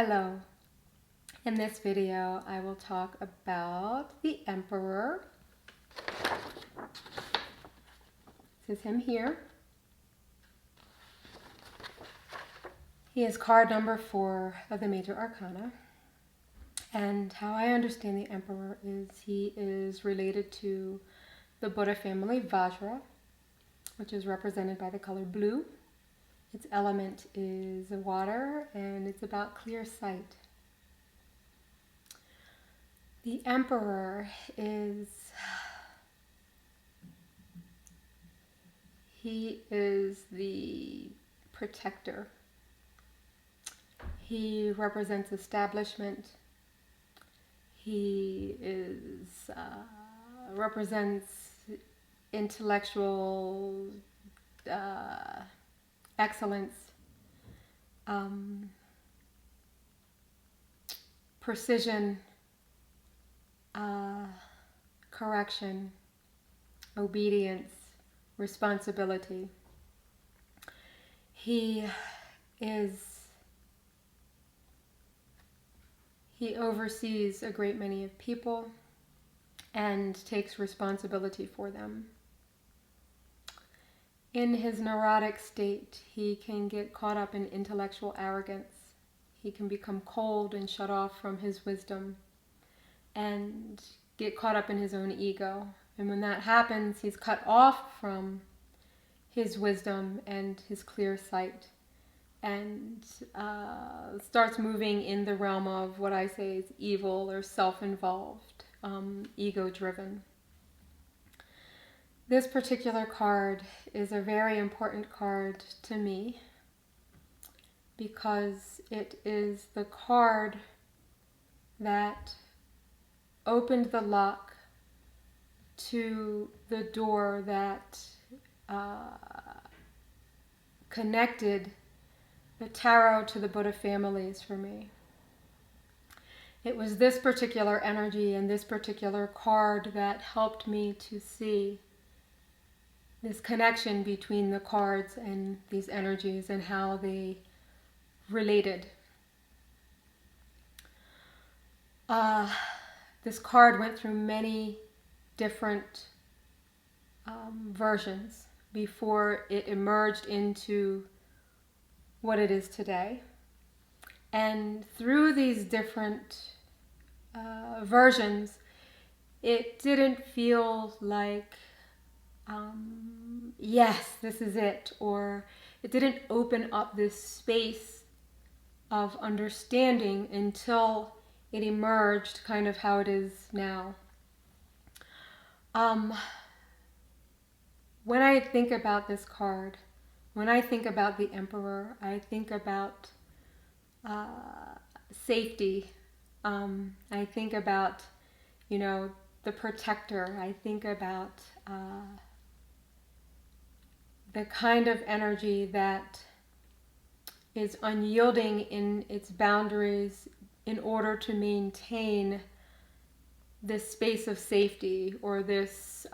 Hello. In this video, I will talk about the Emperor. This is him here. He is card number 4 of the Major Arcana. And how I understand the Emperor is he is related to the Buddha family Vajra, which is represented by the color blue. Its element is water, and it's about clear sight. The Emperor he is the protector. He represents establishment. He represents intellectual excellence, precision, correction, obedience, responsibility. He oversees a great many of people and takes responsibility for them. In his neurotic state, he can get caught up in intellectual arrogance. He can become cold and shut off from his wisdom and get caught up in his own ego. And when that happens, he's cut off from his wisdom and his clear sight and starts moving in the realm of what I say is evil or self-involved, ego-driven. This particular card is a very important card to me because it is the card that opened the lock to the door that connected the tarot to the Buddha families for me. It was this particular energy and this particular card that helped me to see this connection between the cards and these energies and how they related. This card went through many different versions before it emerged into what it is today. And through these different versions, it didn't feel like, yes, this is it, or it didn't open up this space of understanding until it emerged kind of how it is now. When I think about this card, when I think about the Emperor, I think about safety. I think about, the protector. I think about the kind of energy that is unyielding in its boundaries in order to maintain this space of safety, or this,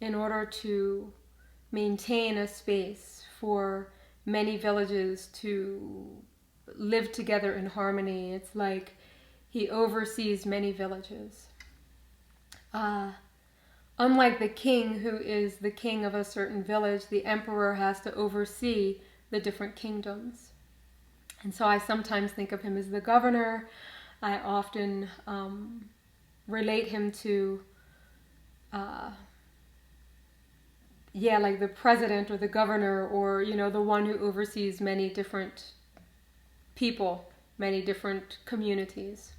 in order to maintain a space for many villages to live together in harmony. It's like he oversees many villages. Unlike the king, who is the king of a certain village, the emperor has to oversee the different kingdoms. And so I sometimes think of him as the governor. I often relate him to like the president or the governor, or the one who oversees many different people, many different communities.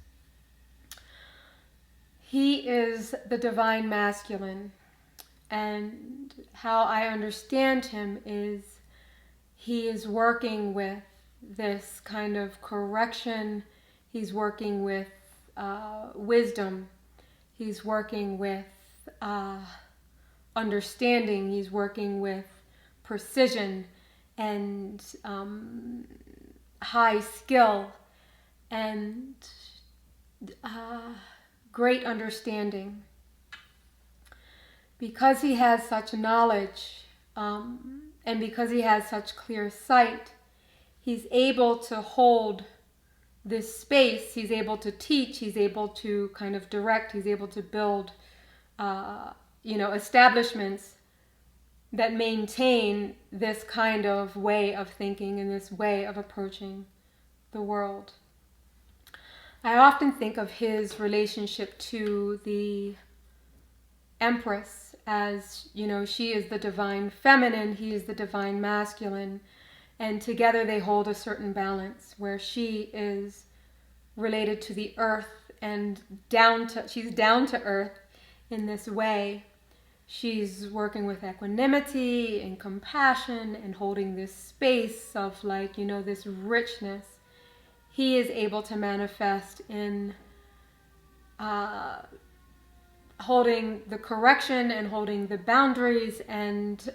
He is the divine masculine, and how I understand him is he is working with this kind of correction. He's working with wisdom. He's working with understanding. He's working with precision and high skill and great understanding. Because he has such knowledge and because he has such clear sight, he's able to hold this space, he's able to teach, he's able to kind of direct, he's able to build, establishments that maintain this kind of way of thinking and this way of approaching the world. I often think of his relationship to the Empress as, she is the divine feminine, he is the divine masculine, and together they hold a certain balance where she is related to the earth and she's down to earth in this way. She's working with equanimity and compassion and holding this space of this richness. He is able to manifest in holding the correction and holding the boundaries and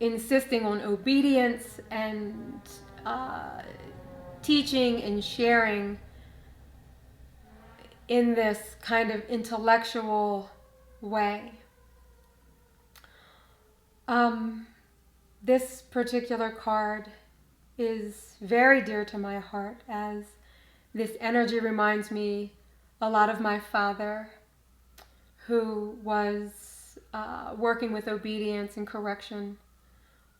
insisting on obedience and teaching and sharing in this kind of intellectual way. This particular card is very dear to my heart, as this energy reminds me a lot of my father, who was working with obedience and correction,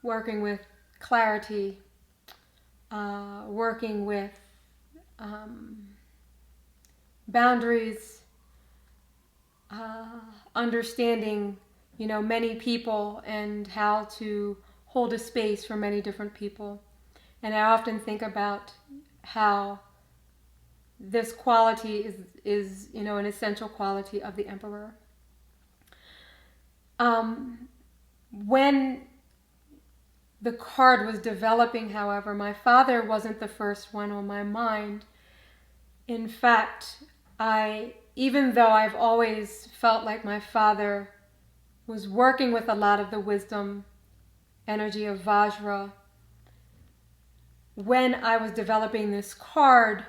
working with clarity, working with boundaries, understanding, many people and how to hold a space for many different people. And I often think about how this quality is an essential quality of the Emperor. When the card was developing, however, my father wasn't the first one on my mind. In fact, even though I've always felt like my father was working with a lot of the wisdom energy of Vajra, when I was developing this card,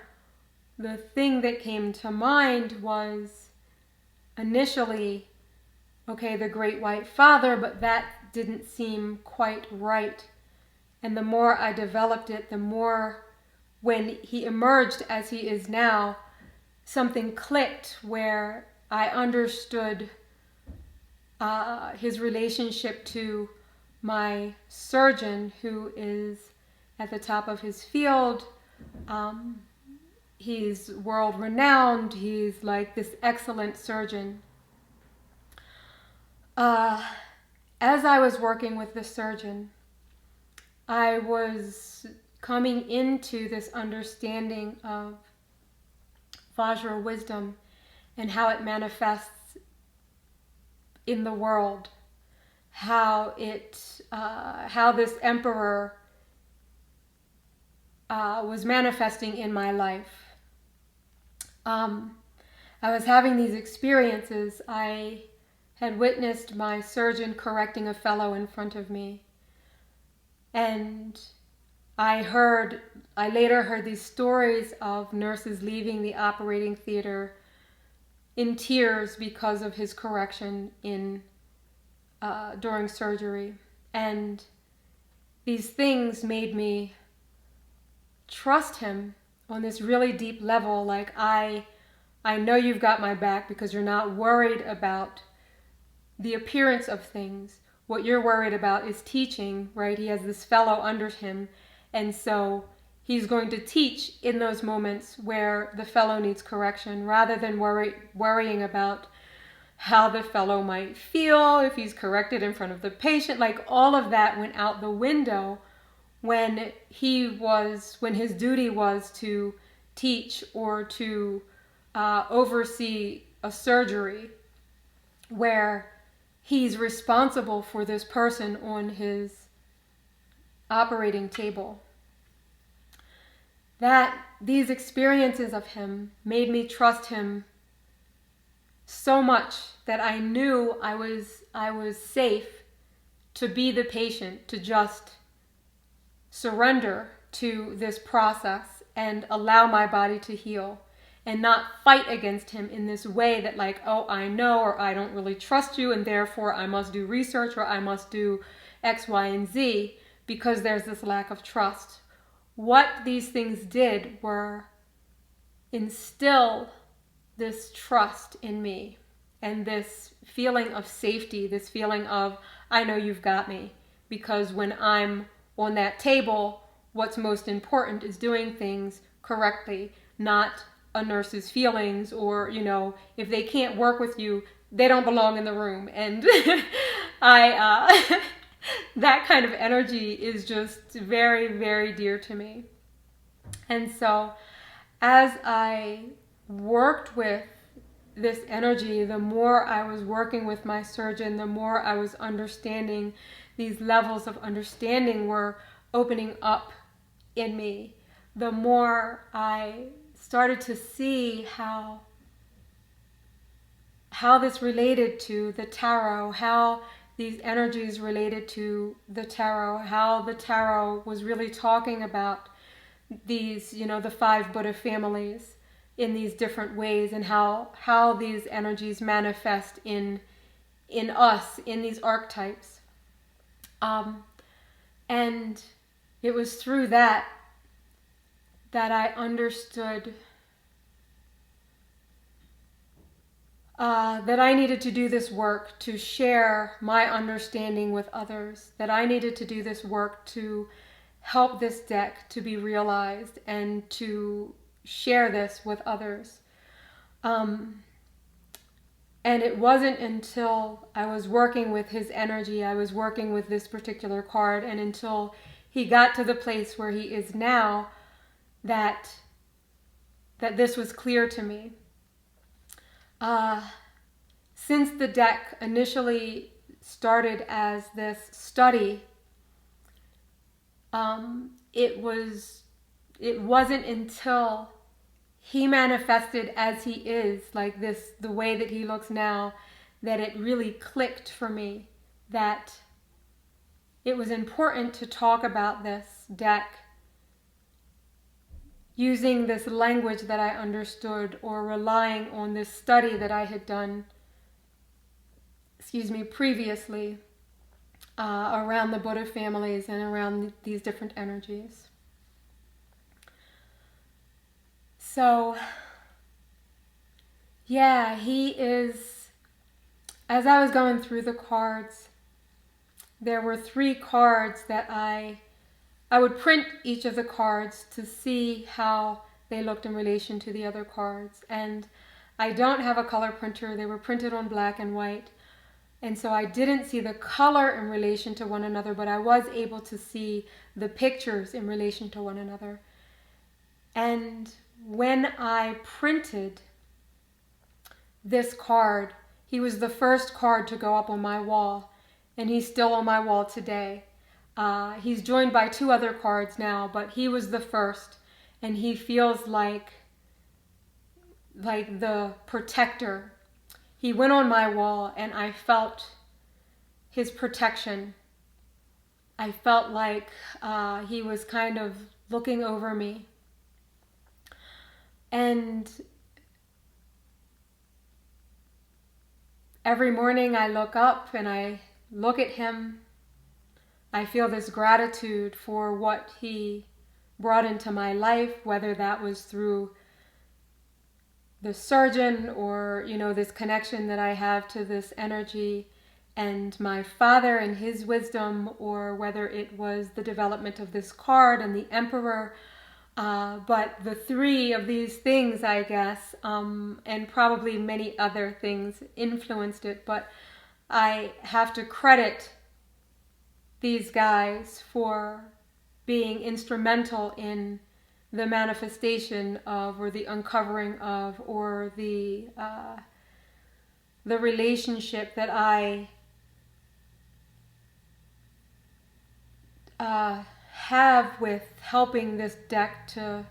the thing that came to mind was initially, the Great White Father, but that didn't seem quite right. And the more I developed it, the more, when he emerged as he is now, something clicked where I understood his relationship to my surgeon, who is at the top of his field. He's world renowned. He's like this excellent surgeon. As I was working with the surgeon, I was coming into this understanding of Vajra wisdom and how it manifests in the world, how this Emperor was manifesting in my life. I was having these experiences. I had witnessed my surgeon correcting a fellow in front of me, and I later heard these stories of nurses leaving the operating theater in tears because of his correction during surgery. And these things made me trust him on this really deep level. Like, I know you've got my back because you're not worried about the appearance of things. What you're worried about is teaching, right? He has this fellow under him, and so he's going to teach in those moments where the fellow needs correction, rather than worrying about how the fellow might feel if he's corrected in front of the patient. Like, all of that went out the window when his duty was to teach or to oversee a surgery where he's responsible for this person on his operating table. These experiences of him made me trust him so much that I knew I was safe to be the patient, to just surrender to this process and allow my body to heal, and not fight against him in this way that, like, oh, I know, or I don't really trust you, and therefore I must do research, or I must do X, Y, and Z, because there's this lack of trust. What these things did were instill this trust in me and this feeling of safety, this feeling of, I know you've got me. Because when I'm on that table, what's most important is doing things correctly, not a nurse's feelings, or, if they can't work with you, they don't belong in the room. And that kind of energy is just very, very dear to me. And so as I worked with this energy, the more I was working with my surgeon, the more I was understanding, these levels of understanding were opening up in me, the more I started to see how this related to the tarot, how these energies related to the tarot, how the tarot was really talking about these, the 5 Buddha families in these different ways, and how these energies manifest in us, in these archetypes. And it was through that I understood that I needed to do this work to share my understanding with others, that I needed to do this work to help this deck to be realized and to share this with others. And it wasn't until I was working with his energy, I was working with this particular card, and until he got to the place where he is now, that this was clear to me. Since the deck initially started as this study, it wasn't until he manifested as he is, like this, the way that he looks now, that it really clicked for me that it was important to talk about this deck using this language that I understood, or relying on this study that I had done, previously, around the Buddha families and around these different energies. So, yeah, he is, as I was going through the cards, there were 3 cards that I would print each of the cards to see how they looked in relation to the other cards. And I don't have a color printer. They were printed on black and white. And so I didn't see the color in relation to one another, but I was able to see the pictures in relation to one another. And when I printed this card, he was the first card to go up on my wall, and he's still on my wall today. He's joined by 2 other cards now, but he was the first, and he feels like the protector. He went on my wall, and I felt his protection. I felt like he was kind of looking over me. And every morning I look up and I look at him. I feel this gratitude for what he brought into my life, whether that was through the surgeon or, this connection that I have to this energy and my father and his wisdom, or whether it was the development of this card and the Emperor. But the 3 of these things, I guess, and probably many other things influenced it, but I have to credit these guys for being instrumental in the manifestation of, or the uncovering of, or the relationship that I have with helping this deck to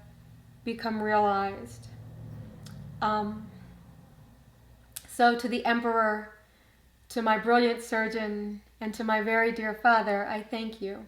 become realized. So to the Emperor, to my brilliant surgeon, and to my very dear father, I thank you.